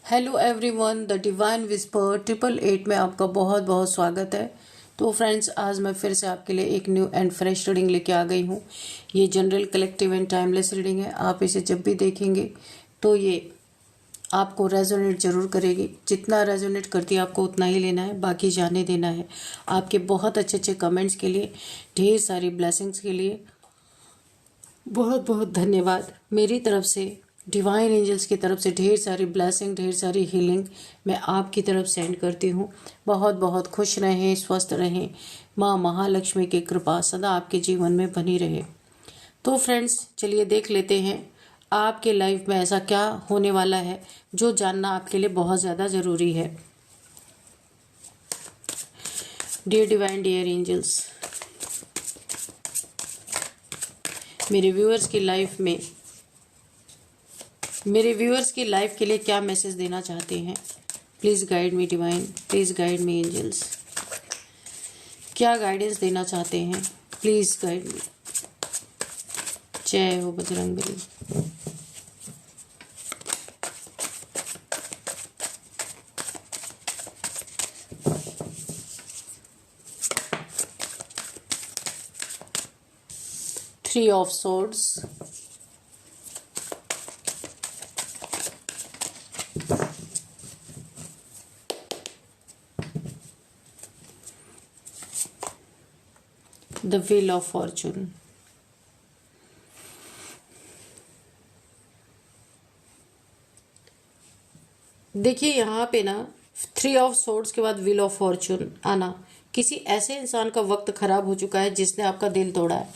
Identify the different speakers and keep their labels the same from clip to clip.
Speaker 1: Hello everyone, the divine whisper 888 में आपका बहुत बहुत स्वागत है। तो फ्रेंड्स, आज मैं फिर से आपके लिए एक न्यू एंड फ्रेश रीडिंग लेके आ गई हूँ। ये general, collective and timeless reading है। आप इसे जब भी देखेंगे तो ये आपको रेजोनेट जरूर करेगी। जितना रेजोनेट करती है आपको उतना ही लेना है, बाकी जाने देना है। आपके बहुत अच्छे अच्छे कमेंट्स के लिए, ढेर सारी ब्लेसिंग्स के लिए बहुत बहुत धन्यवाद। मेरी तरफ से, डिवाइन एंजल्स की तरफ से ढेर सारी ब्लेसिंग, ढेर सारी हीलिंग मैं आपकी तरफ सेंड करती हूँ। बहुत बहुत खुश रहें, स्वस्थ रहें। माँ महालक्ष्मी की कृपा सदा आपके जीवन में बनी रहे। तो फ्रेंड्स, चलिए देख लेते हैं आपके लाइफ में ऐसा क्या होने वाला है जो जानना आपके लिए बहुत ज़्यादा ज़रूरी है। डियर डिवाइन, डियर एंजल्स, मेरे व्यूअर्स की लाइफ के लिए क्या मैसेज देना चाहते हैं? Please guide me divine, please guide me angels. क्या गाइडेंस देना चाहते हैं? Please guide me. जय हो Bajrangbali. Three of swords, the wheel of fortune, देखिए यहाँ पे ना, थ्री ऑफ सोर्ड्स के बाद व्हील ऑफ फॉर्चून आना, किसी ऐसे इंसान का वक्त खराब हो चुका है जिसने आपका दिल तोड़ा है,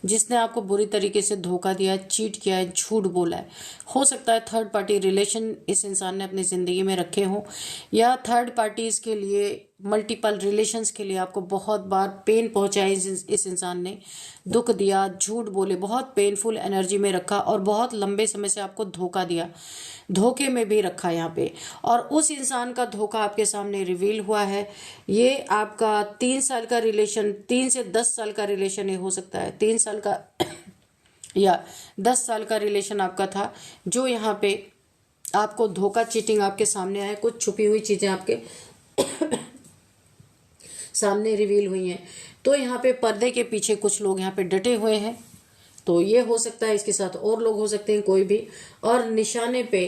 Speaker 1: जिसने आपको बुरी तरीके से धोखा दिया है, चीट किया है, झूठ बोला है। हो सकता है थर्ड पार्टी रिलेशन इस इंसान ने अपनी ज़िंदगी में रखे हों, या थर्ड पार्टीज़ के लिए, मल्टीपल रिलेशंस के लिए आपको बहुत बार पेन पहुंचाया इस इंसान ने, दुख दिया, झूठ बोले, बहुत पेनफुल एनर्जी में रखा और बहुत लंबे समय से आपको धोखा दिया, धोखे में भी रखा यहाँ पे। और उस इंसान का धोखा आपके सामने रिवील हुआ है। ये आपका 3 साल का रिलेशन, 3 से 10 साल का रिलेशन ये हो सकता है, 3 साल का या 10 साल का रिलेशन आपका था, जो यहाँ पे आपको धोखा, चीटिंग आपके सामने आया, कुछ छुपी हुई चीजें आपके सामने रिवील हुई हैं। तो यहाँ पे पर्दे के पीछे कुछ लोग यहाँ पे डटे हुए हैं। तो ये हो सकता है, इसके साथ और लोग हो सकते हैं, कोई भी। और निशाने पे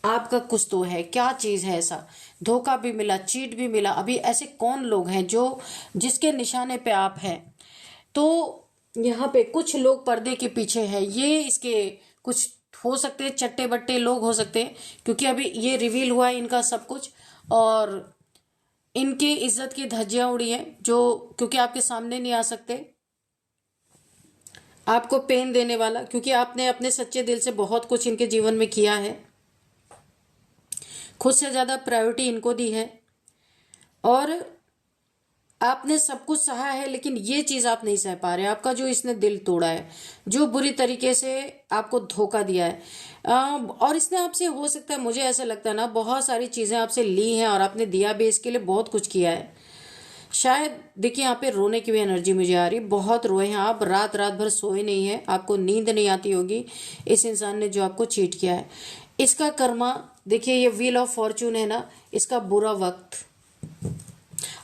Speaker 1: आपका कुछ तो है। क्या चीज है ऐसा? धोखा भी मिला, चीट भी मिला। अभी ऐसे कौन लोग हैं जो जिसके निशाने पे आप हैं? तो यहाँ पे कुछ लोग पर्दे के पीछे हैं। ये इसके कुछ हो सकते हैं, चट्टे बट्टे लोग हो सकते हैं, क्योंकि अभी ये रिवील हुआ है इनका सब कुछ। और इनकी इज्जत की धज्जियां उड़ी हैं, जो क्योंकि आपके सामने नहीं आ सकते, आपको पेन देने वाला, क्योंकि आपने अपने सच्चे दिल से बहुत कुछ इनके जीवन में किया है, खुद से ज्यादा प्रायोरिटी इनको दी है, और आपने सब कुछ सहा है, लेकिन ये चीज आप नहीं सह पा रहे। आपका जो इसने दिल तोड़ा है, जो बुरी तरीके से आपको धोखा दिया है, और इसने आपसे, हो सकता है, मुझे ऐसा लगता है ना, बहुत सारी चीजें आपसे ली हैं और आपने दिया भी इसके लिए, बहुत कुछ किया है। शायद देखिए यहाँ पे रोने की भी एनर्जी मुझे आ रही, बहुत रोए हैं आप, रात रात भर सोए नहीं है, आपको नींद नहीं आती होगी इस इंसान ने जो आपको चीट किया है। इसका कर्मा देखिए, ये व्हील ऑफ फॉर्चून है ना, इसका बुरा वक्त।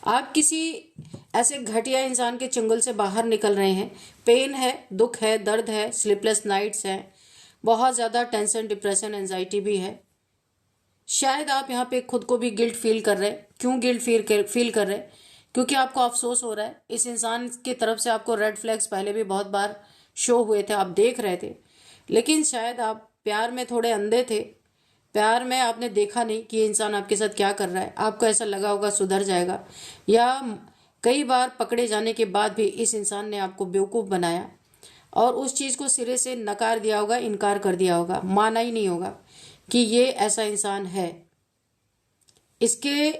Speaker 1: आप किसी ऐसे घटिया इंसान के चंगुल से बाहर निकल रहे हैं। पेन है, दुख है, दर्द है, स्लीपलेस नाइट्स है, बहुत ज्यादा टेंशन, डिप्रेशन, एंजाइटी भी है। शायद आप यहाँ पे खुद को भी गिल्ट फील कर रहे हैं। क्यों गिल्ट फील कर रहे हैं? क्योंकि आपको अफसोस हो रहा है। इस इंसान की तरफ से आपको रेड फ्लैग्स पहले भी बहुत बार शो हुए थे, आप देख रहे थे, लेकिन शायद आप प्यार में थोड़े अंधे थे। प्यार में आपने देखा नहीं कि ये इंसान आपके साथ क्या कर रहा है। आपको ऐसा लगा होगा सुधर जाएगा, या कई बार पकड़े जाने के बाद भी इस इंसान ने आपको बेवकूफ़ बनाया और उस चीज़ को सिरे से नकार दिया होगा, इनकार कर दिया होगा, माना ही नहीं होगा कि ये ऐसा इंसान है। इसके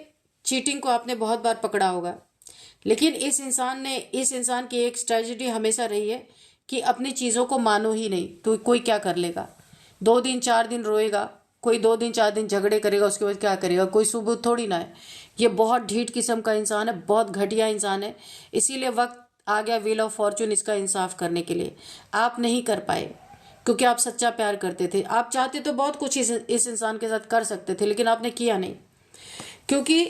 Speaker 1: चीटिंग को आपने बहुत बार पकड़ा होगा, लेकिन इस इंसान की एक स्ट्रेटजी हमेशा रही है कि अपनी चीज़ों को मानो ही नहीं, तो कोई क्या कर लेगा। 2 दिन 4 दिन रोएगा कोई, 2 दिन 4 दिन झगड़े करेगा, उसके बाद क्या करेगा? कोई सबूत थोड़ी ना है। ये बहुत ढीठ किस्म का इंसान है, बहुत घटिया इंसान है। इसीलिए वक्त आ गया व्हील ऑफ फॉर्चून इसका इंसाफ करने के लिए। आप नहीं कर पाए, क्योंकि आप सच्चा प्यार करते थे। आप चाहते तो बहुत कुछ इस इंसान के साथ कर सकते थे, लेकिन आपने किया नहीं। क्योंकि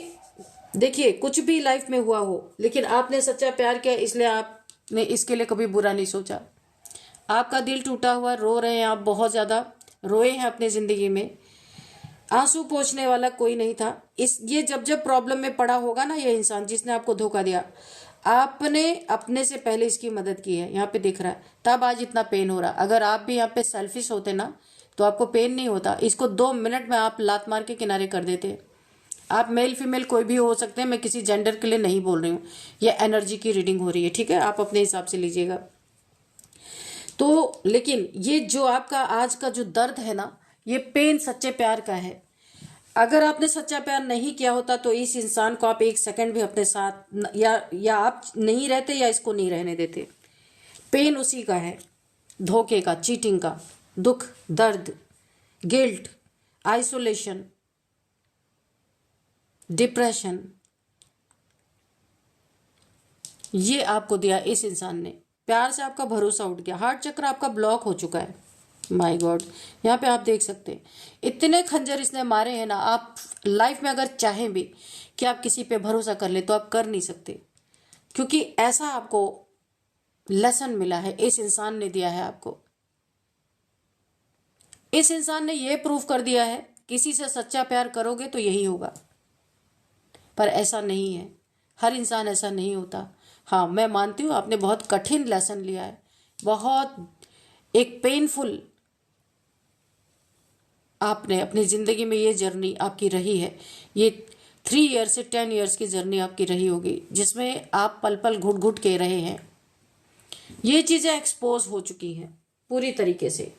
Speaker 1: देखिए, कुछ भी लाइफ में हुआ हो, लेकिन आपने सच्चा प्यार किया, इसलिए आपने इसके लिए कभी बुरा नहीं सोचा। आपका दिल टूटा हुआ, रो रहे हैं आप, बहुत ज्यादा रोए हैं अपने जिंदगी में। आंसू पोंछने वाला कोई नहीं था। ये जब जब प्रॉब्लम में पड़ा होगा ना, ये इंसान जिसने आपको धोखा दिया, आपने अपने से पहले इसकी मदद की है, यहाँ पे दिख रहा है, तब आज इतना पेन हो रहा। अगर आप भी यहाँ पे सेल्फिश होते ना, तो आपको पेन नहीं होता। इसको 2 मिनट में आप लात मार के किनारे कर देते। आप मेल फीमेल कोई भी हो सकते हैं, मैं किसी जेंडर के लिए नहीं बोल रही हूँ, ये एनर्जी की रीडिंग हो रही है, ठीक है, आप अपने हिसाब से लीजिएगा। तो लेकिन ये जो आपका आज का जो दर्द है ना, ये पेन सच्चे प्यार का है। अगर आपने सच्चा प्यार नहीं किया होता तो इस इंसान को आप 1 सेकंड भी अपने साथ या आप नहीं रहते या इसको नहीं रहने देते। पेन उसी का है, धोखे का, चीटिंग का, दुख, दर्द, गिल्ट, आइसोलेशन, डिप्रेशन, ये आपको दिया इस इंसान ने। प्यार से आपका भरोसा उठ गया, हार्ट चक्र आपका ब्लॉक हो चुका है। माय गॉड, यहाँ पे आप देख सकते हैं इतने खंजर इसने मारे हैं ना। आप लाइफ में अगर चाहें भी कि आप किसी पे भरोसा कर ले, तो आप कर नहीं सकते, क्योंकि ऐसा आपको लेसन मिला है, इस इंसान ने दिया है आपको। इस इंसान ने यह प्रूव कर दिया है, किसी से सच्चा प्यार करोगे तो यही होगा। पर ऐसा नहीं है, हर इंसान ऐसा नहीं होता। हाँ, मैं मानती हूँ आपने बहुत कठिन लेसन लिया है, बहुत एक पेनफुल आपने अपनी जिंदगी में ये जर्नी आपकी रही है। ये 3 ईयर से 10 ईयर्स की जर्नी आपकी रही होगी, जिसमें आप पल पल घुट घुट के रहे हैं। ये चीजें एक्सपोज हो चुकी हैं पूरी तरीके से।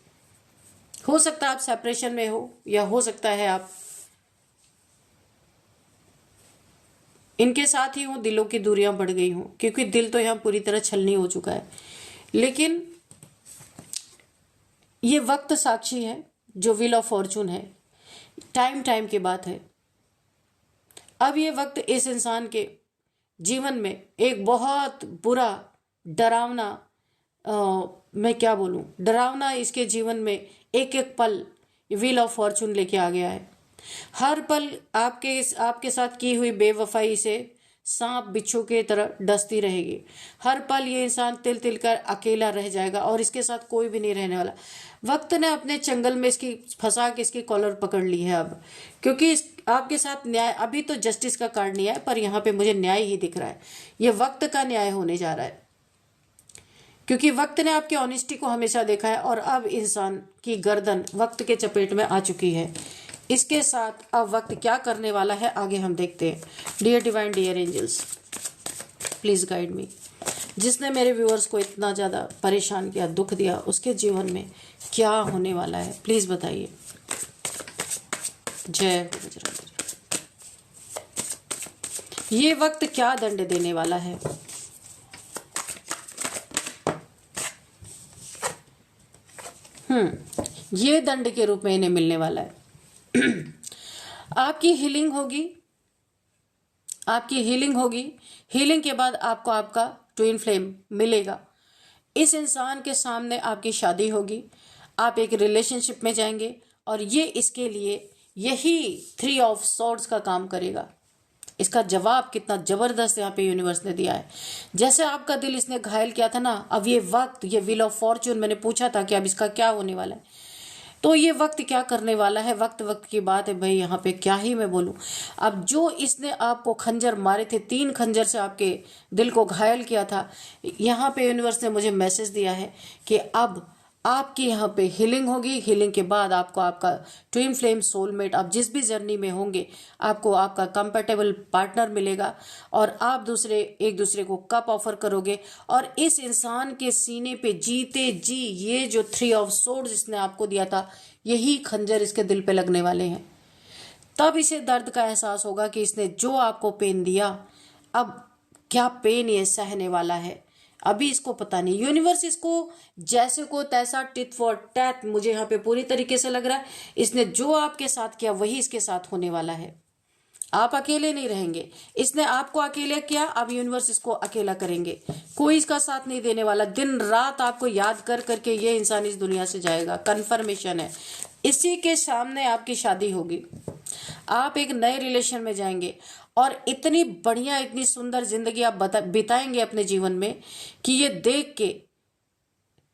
Speaker 1: हो सकता है आप सेपरेशन में हो, या हो सकता है आप इनके साथ ही हो, दिलों की दूरियां बढ़ गई हों, क्योंकि दिल तो यहां पूरी तरह छलनी हो चुका है। लेकिन ये वक्त साक्षी है, जो व्हील ऑफ फॉर्चून है, टाइम टाइम की बात है। अब ये वक्त इस इंसान के जीवन में एक बहुत बुरा डरावना, मैं क्या बोलूं, डरावना इसके जीवन में एक एक पल व्हील ऑफ फॉर्चून लेके आ गया है। हर पल आपके साथ की हुई बेवफाई से सांप बिच्छू के तरह डसती रहेगी। हर पल ये इंसान तिल तिल कर अकेला रह जाएगा, और इसके साथ कोई भी नहीं रहने वाला। वक्त ने अपने चंगल में इसकी फंसा के इसकी कॉलर पकड़ ली है अब, क्योंकि आपके साथ न्याय, अभी तो जस्टिस का कार्ड नहीं है, पर यहाँ पे मुझे न्याय ही दिख रहा है। ये वक्त का न्याय होने जा रहा है, क्योंकि वक्त ने आपकी ऑनेस्टी को हमेशा देखा है, और अब इंसान की गर्दन वक्त के चपेट में आ चुकी है। इसके साथ अब वक्त क्या करने वाला है, आगे हम देखते हैं। Dear divine, dear angels, please guide me. जिसने मेरे व्यूअर्स को इतना ज्यादा परेशान किया, दुख दिया, उसके जीवन में क्या होने वाला है, प्लीज बताइए। जय हो बजरंग। ये वक्त क्या दंड देने वाला है? ये दंड के रूप में इन्हें मिलने वाला है। आपकी हीलिंग होगी, आपकी हीलिंग होगी। हीलिंग के बाद आपको आपका ट्विन फ्लेम मिलेगा। इस इंसान के सामने आपकी शादी होगी, आप एक रिलेशनशिप में जाएंगे, और ये इसके लिए यही 3 ऑफ सॉर्ड्स का काम करेगा। इसका जवाब कितना जबरदस्त यहाँ पे यूनिवर्स ने दिया है। जैसे आपका दिल इसने घायल किया था ना, अब ये वक्त, ये व्हील ऑफ फॉर्चून, मैंने पूछा था कि अब इसका क्या होने वाला है, तो ये वक्त क्या करने वाला है। वक्त वक्त की बात है भाई, यहाँ पे क्या ही मैं बोलूं। अब जो इसने आपको खंजर मारे थे, 3 खंजर से आपके दिल को घायल किया था, यहाँ पे यूनिवर्स ने मुझे मैसेज दिया है कि अब आपकी यहाँ पे हीलिंग होगी। हीलिंग के बाद आपको आपका ट्विन फ्लेम सोलमेट, आप जिस भी जर्नी में होंगे, आपको आपका कंपेटेबल पार्टनर मिलेगा, और आप एक दूसरे को कप ऑफर करोगे, और इस इंसान के सीने पे जीते जी ये जो 3 ऑफ सोर्ड्स इसने आपको दिया था, यही खंजर इसके दिल पे लगने वाले हैं। तब इसे दर्द का एहसास होगा कि इसने जो आपको पेन दिया, अब क्या पेन ये सहने वाला है, अभी इसको पता नहीं। यूनिवर्स इसको जैसे को तैसा, टिट फॉर टैट, मुझे यहाँ पे पूरी तरीके से लग रहा है इसने जो आपके साथ किया वही इसके साथ होने वाला है। आप अकेले नहीं रहेंगे। इसने आपको अकेले किया, अब यूनिवर्स इसको अकेला करेंगे। कोई इसका साथ नहीं देने वाला। दिन रात आपको याद कर करके ये इंसान इस दुनिया से जाएगा, कन्फर्मेशन है। इसी के सामने आपकी शादी होगी, आप एक नए रिलेशन में जाएंगे और इतनी बढ़िया, इतनी सुंदर जिंदगी आप बिताएंगे अपने जीवन में कि ये देख के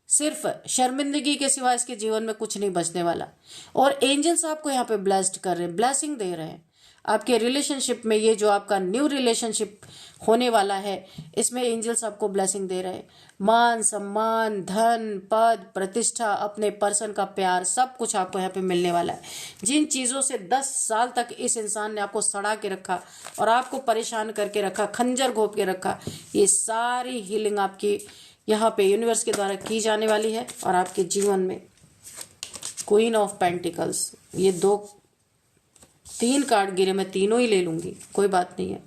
Speaker 1: सिर्फ शर्मिंदगी के सिवा इसके जीवन में कुछ नहीं बचने वाला। और एंजल्स आपको यहाँ पे ब्लेस्ड कर रहे हैं, ब्लेसिंग दे रहे हैं आपके रिलेशनशिप में। ये जो आपका न्यू रिलेशनशिप होने वाला है, इसमें एंजल्स आपको ब्लेसिंग दे रहे हैं। मान सम्मान, धन, पद, प्रतिष्ठा, अपने पर्सन का प्यार, सब कुछ आपको यहाँ पे मिलने वाला है। जिन चीज़ों से 10 साल तक इस इंसान ने आपको सड़ा के रखा और आपको परेशान करके रखा, खंजर घोंप के रखा, ये सारी हीलिंग आपकी यहाँ पे यूनिवर्स के द्वारा की जाने वाली है। और आपके जीवन में क्वीन ऑफ पेंटिकल्स, ये 3 कार्ड गिरे, मैं तीनों ही ले लूंगी, कोई बात नहीं है,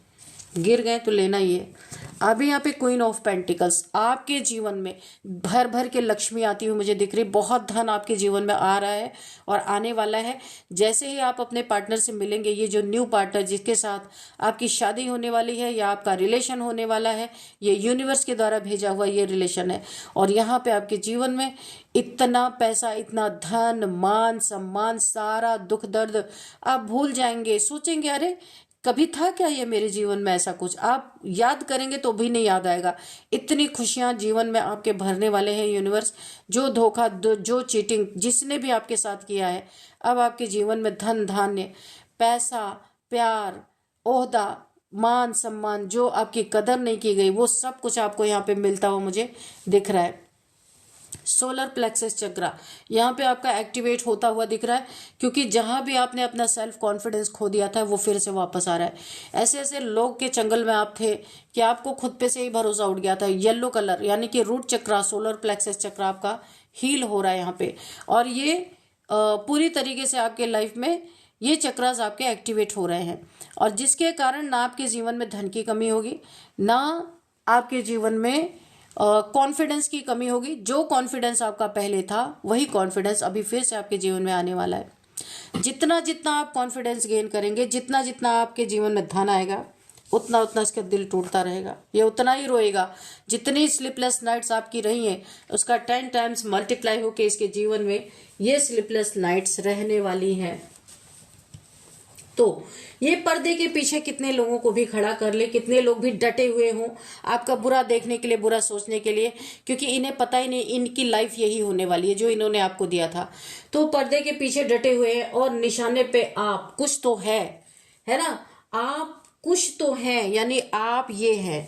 Speaker 1: गिर गए तो लेना ही है। अभी यहाँ पे क्वीन ऑफ पेंटिकल्स, आपके जीवन में भर भर के लक्ष्मी आती हुई मुझे दिख रही। बहुत धन आपके जीवन में आ रहा है और आने वाला है। जैसे ही आप अपने पार्टनर से मिलेंगे, ये जो न्यू पार्टनर जिसके साथ आपकी शादी होने वाली है या आपका रिलेशन होने वाला है, ये यूनिवर्स के द्वारा भेजा हुआ ये रिलेशन है। और यहाँ पे आपके जीवन में इतना पैसा, इतना धन, मान सम्मान, सारा दुख दर्द आप भूल जाएंगे। सोचेंगे अरे कभी था क्या ये मेरे जीवन में ऐसा कुछ, आप याद करेंगे तो भी नहीं याद आएगा। इतनी खुशियां जीवन में आपके भरने वाले हैं यूनिवर्स। जो धोखा, जो चीटिंग जिसने भी आपके साथ किया है, अब आपके जीवन में धन धान्य, पैसा, प्यार, ओहदा, मान सम्मान, जो आपकी कदर नहीं की गई, वो सब कुछ आपको यहाँ पे मिलता हुआ मुझे दिख रहा है। सोलर प्लेक्सस चक्रा यहाँ पे आपका एक्टिवेट होता हुआ दिख रहा है, क्योंकि जहां भी आपने अपना सेल्फ कॉन्फिडेंस खो दिया था वो फिर से वापस आ रहा है। ऐसे ऐसे लोग के चंगल में आप थे कि आपको खुद पे से ही भरोसा उठ गया था। येलो कलर यानी कि रूट चक्रा, सोलर प्लेक्सस चक्रा आपका हील हो रहा है यहाँ पे। और ये पूरी तरीके से आपके लाइफ में ये चक्रास आपके एक्टिवेट हो रहे हैं, और जिसके कारण ना आपके जीवन में धन की कमी होगी, ना आपके जीवन में कॉन्फिडेंस की कमी होगी। जो कॉन्फिडेंस आपका पहले था वही कॉन्फिडेंस अभी फिर से आपके जीवन में आने वाला है। जितना जितना आप कॉन्फिडेंस गेन करेंगे, जितना जितना आपके जीवन में धन आएगा, उतना उतना इसका दिल टूटता रहेगा, ये उतना ही रोएगा। जितनी स्लीपलेस नाइट्स आपकी रही हैं, उसका 10 टाइम्स मल्टीप्लाई होकर इसके जीवन में ये स्लीपलेस नाइट्स रहने वाली हैं। तो ये पर्दे के पीछे कितने लोगों को भी खड़ा कर ले, कितने लोग भी डटे हुए हों आपका बुरा देखने के लिए, बुरा सोचने के लिए, क्योंकि इन्हें पता ही नहीं इनकी लाइफ यही होने वाली है जो इन्होंने आपको दिया था। तो पर्दे के पीछे डटे हुए हैं और निशाने पे आप कुछ तो है ना, आप कुछ तो हैं, यानी आप ये है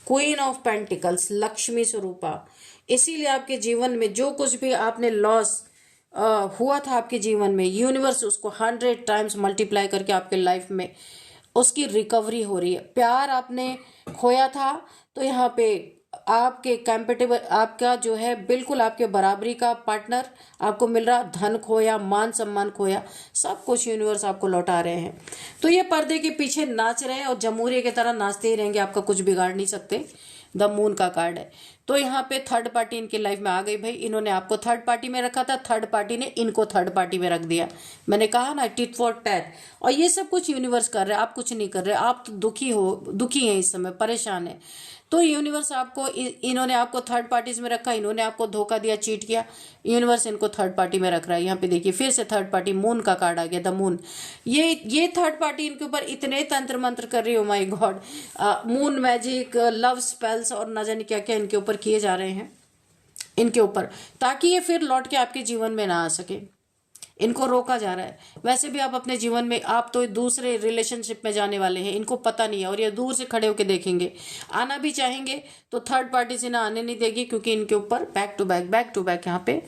Speaker 1: क्वीन ऑफ पेंटिकल्स, लक्ष्मी स्वरूपा। इसीलिए आपके जीवन में जो कुछ भी आपने लॉस हुआ था आपके जीवन में, यूनिवर्स उसको 100 टाइम्स मल्टीप्लाई करके आपके लाइफ में उसकी रिकवरी हो रही है। प्यार आपने खोया था तो यहाँ पे आपके कंपेटेबल, आपका जो है बिल्कुल आपके बराबरी का पार्टनर आपको मिल रहा। धन खोया, मान सम्मान खोया, सब कुछ यूनिवर्स आपको लौटा रहे हैं। तो ये पर्दे के पीछे नाच रहे हैं और जमहूरिये की तरह नाचते ही रहेंगे, आपका कुछ बिगाड़ नहीं सकते। द मून का कार्ड है। तो यहाँ पे थर्ड पार्टी इनकी लाइफ में आ गई भाई। इन्होंने आपको थर्ड पार्टी में रखा था, थर्ड पार्टी ने इनको थर्ड पार्टी में रख दिया। मैंने कहा ना, टिट फॉर टैट। और ये सब कुछ यूनिवर्स कर रहे हैं, आप कुछ नहीं कर रहे। आप तो दुखी हैं इस समय, परेशान है। तो यूनिवर्स आपको, इन्होंने आपको थर्ड पार्टीज में रखा, इन्होंने आपको धोखा दिया, चीट किया, यूनिवर्स इनको थर्ड पार्टी में रख रहा है। यहाँ पे देखिए फिर से थर्ड पार्टी, मून का कार्ड आ गया, द मून। ये थर्ड पार्टी इनके ऊपर इतने तंत्र मंत्र कर रही हो, my God, moon magic, love spells और न जाने क्या क्या इनके ऊपर किए जा रहे हैं इनके ऊपर, ताकि ये फिर लौट के आपके जीवन में ना आ सके। इनको रोका जा रहा है। वैसे भी आप अपने जीवन में, आप तो दूसरे रिलेशनशिप में जाने वाले हैं, इनको पता नहीं है और ये दूर से खड़े होकर देखेंगे। आना भी चाहेंगे तो थर्ड पार्टी से ना आने नहीं देगी, क्योंकि इनके ऊपर बैक टू बैक यहाँ पे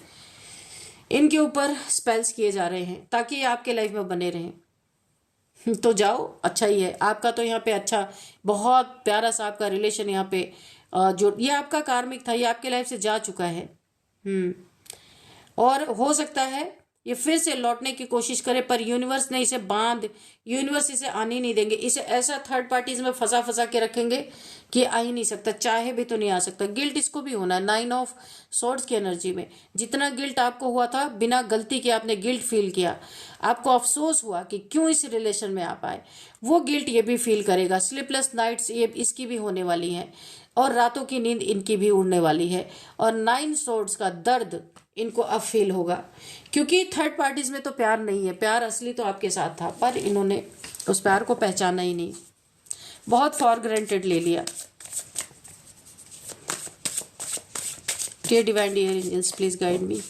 Speaker 1: इनके ऊपर स्पेल्स किए जा रहे हैं, ताकि ये आपके लाइफ में बने रहें। तो जाओ, अच्छा ही है आपका। तो यहाँ पे अच्छा, बहुत प्यारा सा आपका रिलेशन यहाँ पे जो ये आपका कार्मिक था, ये आपके लाइफ से जा चुका है। और हो सकता है ये फिर से लौटने की कोशिश करे, पर यूनिवर्स ने इसे यूनिवर्स इसे आने नहीं देंगे। इसे ऐसा थर्ड पार्टीज में फंसा फंसा के रखेंगे कि आ ही नहीं सकता, चाहे भी तो नहीं आ सकता। गिल्ट इसको भी होना है 9 ऑफ सॉर्ड्स की एनर्जी में। जितना गिल्ट आपको हुआ था, बिना गलती के आपने गिल्ट फील किया, आपको अफसोस हुआ कि क्यों इस रिलेशन में आप आए, वो गिल्ट ये भी फील करेगा। स्लीपलेस नाइट्स ये इसकी भी होने वाली है, और रातों की नींद इनकी भी उड़ने वाली है। और 9 सॉर्ड्स का दर्द इनको अब फील होगा, क्योंकि थर्ड पार्टीज में तो प्यार नहीं है। प्यार असली तो आपके साथ था, पर इन्होंने उस प्यार को पहचाना ही नहीं, बहुत फॉर ग्रांटेड ले लिया। Divine dear angels, please guide me.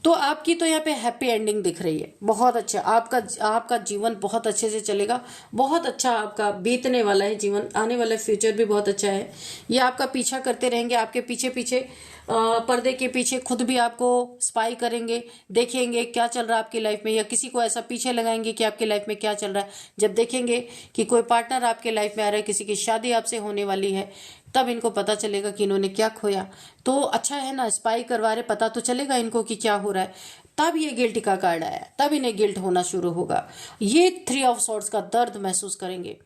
Speaker 1: तो आपकी तो यहाँ पे हैप्पी एंडिंग दिख रही है, बहुत अच्छा। आपका जीवन बहुत अच्छे से चलेगा, बहुत अच्छा आपका बीतने वाला है जीवन, आने वाला फ्यूचर भी बहुत अच्छा है। ये आपका पीछा करते रहेंगे, आपके पीछे पीछे पर्दे के पीछे खुद भी आपको स्पाई करेंगे, देखेंगे क्या चल रहा है आपकी लाइफ में, या किसी को ऐसा पीछे लगाएंगे कि आपकी लाइफ में क्या चल रहा है। जब देखेंगे कि कोई पार्टनर आपके लाइफ में आ रहा है, किसी की शादी आपसे होने वाली है, तब इनको पता चलेगा कि इन्होंने क्या खोया। तो अच्छा है ना, स्पाई करवा रहे, पता तो चलेगा इनको कि क्या हो रहा है। तब ये गिल्ट का कार्ड आया, तब इन्हें गिल्ट होना शुरू होगा। ये 3 ऑफ सॉर्ड्स का दर्द महसूस करेंगे।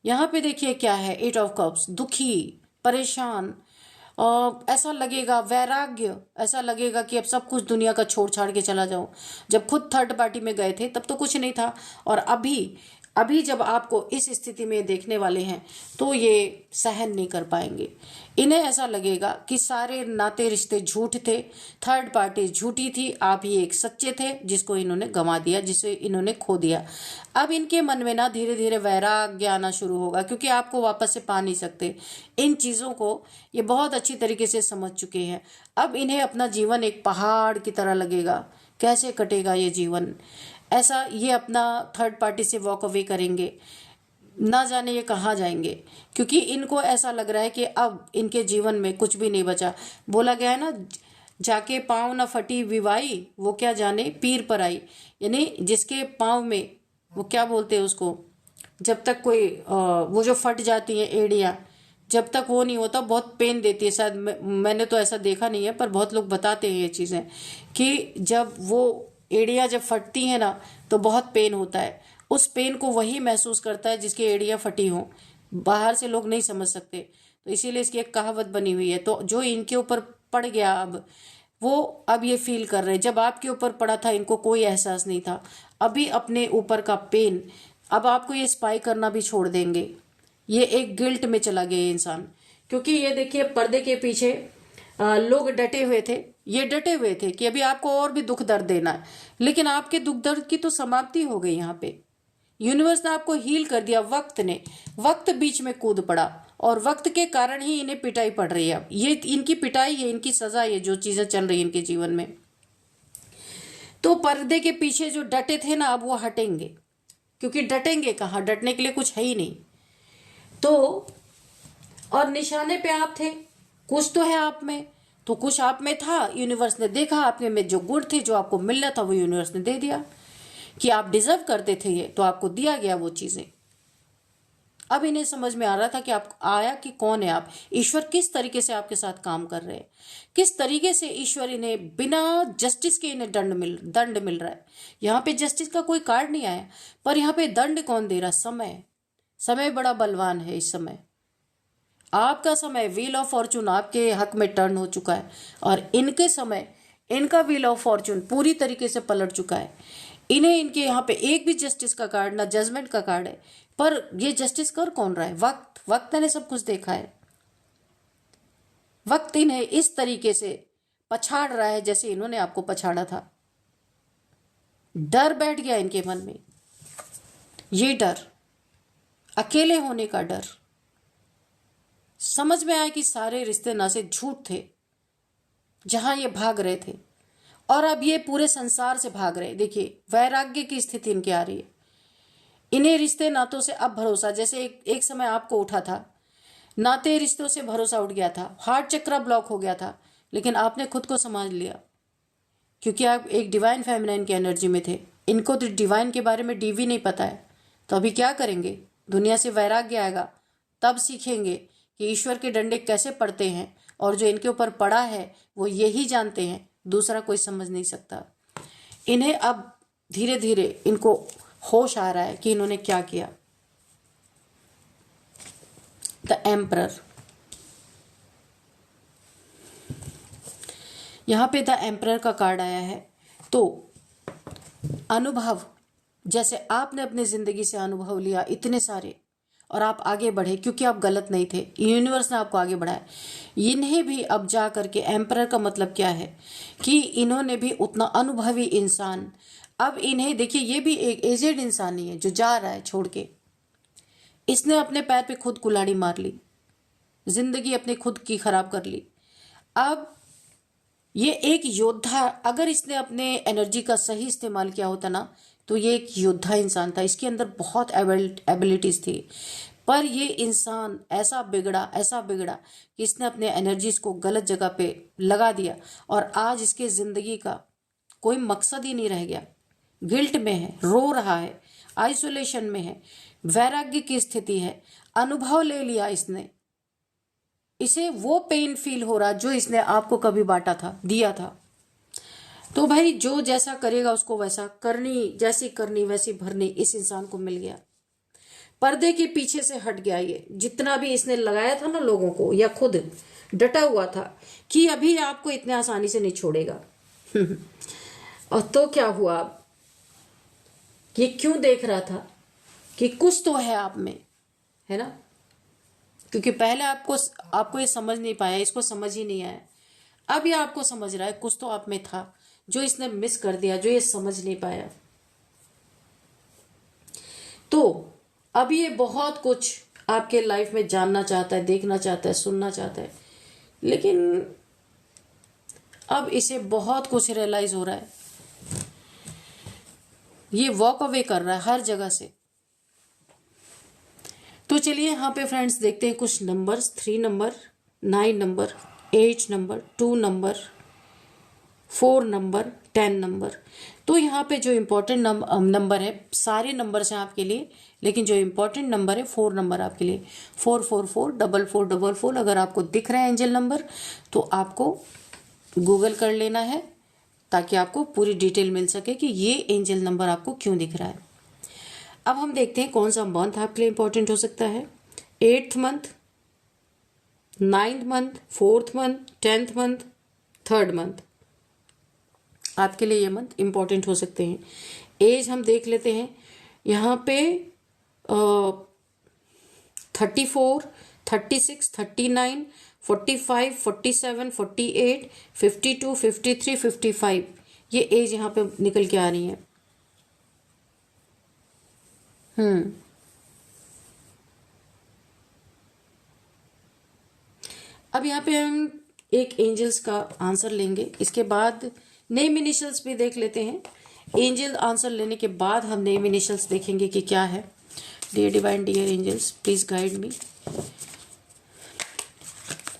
Speaker 1: यहाँ पे देखिए क्या है, 8 ऑफ कप्स, दुखी, परेशान, ऐसा लगेगा, वैराग्य, ऐसा लगेगा कि अब सब कुछ दुनिया का छोड़ छाड़ के चला जाऊं। जब खुद थर्ड पार्टी में गए थे तब तो कुछ नहीं था, और अभी जब आपको इस स्थिति में देखने वाले हैं तो ये सहन नहीं कर पाएंगे। इन्हें ऐसा लगेगा कि सारे नाते रिश्ते झूठ थे, थर्ड पार्टी झूठी थी, आप ही एक सच्चे थे जिसको इन्होंने गंवा दिया, जिसे इन्होंने खो दिया। अब इनके मन में ना धीरे धीरे वैराग्य आना शुरू होगा, क्योंकि आपको वापस से पा नहीं सकते। इन चीज़ों को ये बहुत अच्छी तरीके से समझ चुके हैं। अब इन्हें अपना जीवन एक पहाड़ की तरह लगेगा, कैसे कटेगा ये जीवन, ऐसा ये अपना थर्ड पार्टी से वॉक अवे करेंगे, ना जाने ये कहाँ जाएंगे, क्योंकि इनको ऐसा लग रहा है कि अब इनके जीवन में कुछ भी नहीं बचा। बोला गया है ना, जाके पाँव न फटी विवाई, वो क्या जाने पीर पर आई। यानी जिसके पाँव में, वो क्या बोलते हैं उसको, जब तक कोई वो जो फट जाती हैं एड़ियाँ, जब तक वो नहीं होता बहुत पेन देती है। शायद मैंने तो ऐसा देखा नहीं है, पर बहुत लोग बताते हैं ये चीज़ें कि जब वो एड़ियाँ जब फटती हैं ना तो बहुत पेन होता है। उस पेन को वही महसूस करता है जिसकी एड़ियाँ फटी हों, बाहर से लोग नहीं समझ सकते। तो इसीलिए इसकी एक कहावत बनी हुई है। तो जो इनके ऊपर पड़ गया, अब ये फील कर रहे हैं। जब आपके ऊपर पड़ा था इनको कोई एहसास नहीं था, अभी अपने ऊपर का पेन, अब आपको ये स्पाई करना भी छोड़ देंगे। ये एक गिल्ट में चला गया इंसान, क्योंकि ये देखिए पर्दे के पीछे लोग डटे हुए थे। ये डटे हुए थे कि अभी आपको और भी दुख दर्द देना है, लेकिन आपके दुख दर्द की तो समाप्ति हो गई। यहाँ पे यूनिवर्स ने आपको हील कर दिया। वक्त बीच में कूद पड़ा, और वक्त के कारण ही इन्हें पिटाई पड़ रही है। अब ये इनकी पिटाई है, इनकी सजा है, जो चीजें चल रही है इनके जीवन में। तो पर्दे के पीछे जो डटे थे ना, अब वो हटेंगे, क्योंकि डटेंगे कहाँ, डटने के लिए कुछ है ही नहीं। तो और निशाने पे आप थे, कुछ तो है आप में, तो कुछ आप में था। यूनिवर्स ने देखा आपके में जो गुण थे, जो आपको मिलना था, वो यूनिवर्स ने दे दिया कि आप डिजर्व करते थे ये, तो आपको दिया गया वो चीजें। अब इन्हें समझ में आ रहा था कि आप आया कि कौन है आप, ईश्वर किस तरीके से आपके साथ काम कर रहे हैं, किस तरीके से ईश्वर इन्हें बिना जस्टिस के इन्हें दंड मिल रहा है। यहाँ पे जस्टिस का कोई कार्ड नहीं आया, पर यहाँ पे दंड कौन दे रहा? समय बड़ा बलवान है। इस समय आपका समय, व्हील ऑफ फॉर्चून आपके हक में टर्न हो चुका है, और इनके समय इनका व्हील ऑफ फॉर्चून पूरी तरीके से पलट चुका है। इन्हें इनके यहाँ पे एक भी जस्टिस का कार्ड ना जजमेंट का कार्ड है, पर ये जस्टिस कर कौन रहा है? वक्त ने सब कुछ देखा है। वक्त इन्हें इस तरीके से पछाड़ रहा है जैसे इन्होंने आपको पछाड़ा था। डर बैठ गया इनके मन में, ये डर, अकेले होने का डर। समझ में आया कि सारे रिश्ते ना से झूठ थे जहां ये भाग रहे थे, और अब ये पूरे संसार से भाग रहे। देखिए वैराग्य की स्थिति इनकी आ रही है। इन्हें रिश्ते नातों से अब भरोसा, जैसे एक समय आपको उठा था, नाते रिश्तों से भरोसा उठ गया था, हार्ट चक्र ब्लॉक हो गया था, लेकिन आपने खुद को समझ लिया, क्योंकि आप एक डिवाइन फेमिनाइन की एनर्जी में थे। इनको तो डिवाइन के बारे में डी भी नहीं पता है, तो अभी क्या करेंगे, दुनिया से वैराग्य आएगा तब सीखेंगे कि ईश्वर के डंडे कैसे पड़ते हैं, और जो इनके ऊपर पड़ा है वो यही जानते हैं, दूसरा कोई समझ नहीं सकता। इन्हें अब धीरे धीरे इनको होश आ रहा है कि इन्होंने क्या किया। द एम्परर, यहाँ पे द एम्परर का कार्ड आया है। तो अनुभव, जैसे आपने अपनी जिंदगी से अनुभव लिया इतने सारे और आप आगे बढ़े क्योंकि आप गलत नहीं थे, यूनिवर्स ने आपको आगे बढ़ाया। इन्हें भी अब जा करके, एम्परर का मतलब क्या है कि इन्होंने भी उतना अनुभवी इंसान, अब इन्हें देखिए, ये भी एक एजेड इंसान ही है जो जा रहा है छोड़ के। इसने अपने पैर पे खुद कुल्हाड़ी मार ली, जिंदगी अपनी खुद की खराब कर ली। अब ये एक योद्धा, अगर इसने अपने एनर्जी का सही इस्तेमाल किया होता ना, तो ये एक योद्धा इंसान था, इसके अंदर बहुत एबिलिटीज थी। पर ये इंसान ऐसा बिगड़ा कि इसने अपने एनर्जीज को गलत जगह पे लगा दिया, और आज इसके जिंदगी का कोई मकसद ही नहीं रह गया। गिल्ट में है, रो रहा है, आइसोलेशन में है, वैराग्य की स्थिति है। अनुभव ले लिया इसने, इसे वो पेन फील हो रहा जो इसने आपको कभी बांटा था, दिया था। तो भाई जो जैसा करेगा उसको वैसा करनी, जैसी करनी वैसी भरनी, इस इंसान को मिल गया। पर्दे के पीछे से हट गया। ये जितना भी इसने लगाया था ना लोगों को, या खुद डटा हुआ था कि अभी आपको इतने आसानी से नहीं छोड़ेगा। और तो क्या हुआ, ये क्यों देख रहा था कि कुछ तो है आप में, है ना? क्योंकि पहले आपको ये समझ नहीं पाया, इसको समझ ही नहीं आया। अब ये आपको समझ रहा है कुछ तो आप में था जो इसने मिस कर दिया, जो ये समझ नहीं पाया। तो अब ये बहुत कुछ आपके लाइफ में जानना चाहता है, देखना चाहता है, सुनना चाहता है, लेकिन अब इसे बहुत कुछ रियलाइज हो रहा है। ये वॉक अवे कर रहा है हर जगह से। तो चलिए यहाँ पे फ्रेंड्स देखते हैं कुछ numbers. 3 number, 9 number, 8 number, 2 number, 4 number, 10 number. तो यहाँ पे जो इम्पोर्टेंट नंबर है, सारे नंबर्स हैं आपके लिए, लेकिन जो इम्पोर्टेंट नंबर है 4 नंबर आपके लिए। 444 4444। अगर आपको दिख रहा है एंजल नंबर तो आपको गूगल कर लेना है, ताकि आपको पूरी डिटेल मिल सके कि ये एंजल नंबर आपको क्यों दिख रहा है। अब हम देखते हैं कौन सा मंथ आपके लिए इंपॉर्टेंट हो सकता है। 8th month, 9th month, 4th month, 10th month, 3rd month, आपके लिए ये मंथ इंपॉर्टेंट हो सकते हैं। एज हम देख लेते हैं यहाँ पे 34, 36, 39, 45, 47, 48, 52, 53, 55, ये एज यहाँ पे निकल के आ रही है। अब यहाँ पे हम एक एंजल्स का आंसर लेंगे, इसके बाद नेम इनिशियल्स भी देख लेते हैं। एंजल आंसर लेने के बाद हम नेम इनिशियल्स देखेंगे कि क्या है। Dear divine, dear angels, please guide me.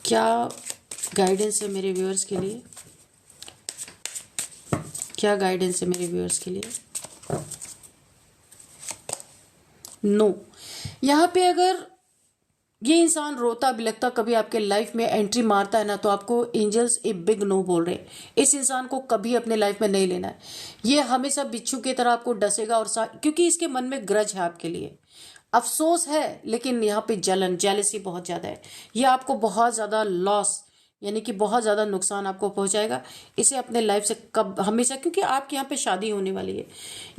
Speaker 1: क्या गाइडेंस है मेरे व्यूअर्स के लिए? क्या गाइडेंस है मेरे व्यूअर्स के लिए? नो। यहाँ पे अगर ये इंसान रोता बिलखता कभी आपके लाइफ में एंट्री मारता है ना, तो आपको एंजल्स ए बिग नो बोल रहे हैं। इस इंसान को कभी अपने लाइफ में नहीं लेना है। ये हमेशा बिच्छू की तरह आपको डसेगा, और क्योंकि इसके मन में ग्रज है आपके लिए, अफसोस है, लेकिन यहाँ पे जलन, जेलसी बहुत ज्यादा है। ये आपको बहुत ज्यादा लॉस, यानी कि बहुत ज्यादा नुकसान आपको पहुंचाएगा। इसे अपने लाइफ से कब हमेशा, क्योंकि आपके यहाँ पे शादी होने वाली है,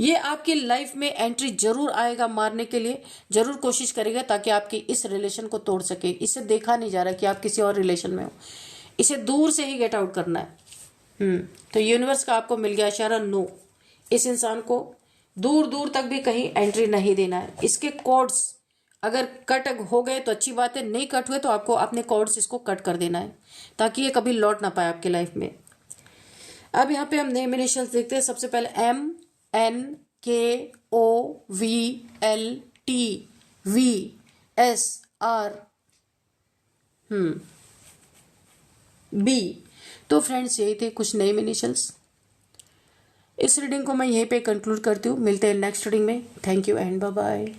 Speaker 1: ये आपकी लाइफ में एंट्री जरूर आएगा मारने के लिए, जरूर कोशिश करेगा ताकि आपकी इस रिलेशन को तोड़ सके। इसे देखा नहीं जा रहा कि आप किसी और रिलेशन में हो, इसे दूर से ही गेट आउट करना है। तो यूनिवर्स का आपको मिल गया इशारा, नो, इस इंसान को दूर दूर तक भी कहीं एंट्री नहीं देना है। इसके कॉर्ड्स अगर कट हो गए तो अच्छी बात है, नहीं कट हुए तो आपको अपने कॉर्ड्स इसको कट कर देना है, ताकि ये कभी लौट ना पाए आपके लाइफ में। अब यहाँ पे हम नेम इनिशियल्स देखते हैं। सबसे पहले MNKOVLTVSR B। तो फ्रेंड्स यही थे कुछ नेम इनिशियल्स। इस रीडिंग को मैं यहीं पे कंक्लूड करती हूँ। मिलते हैं नेक्स्ट रीडिंग में। Thank you and bye bye.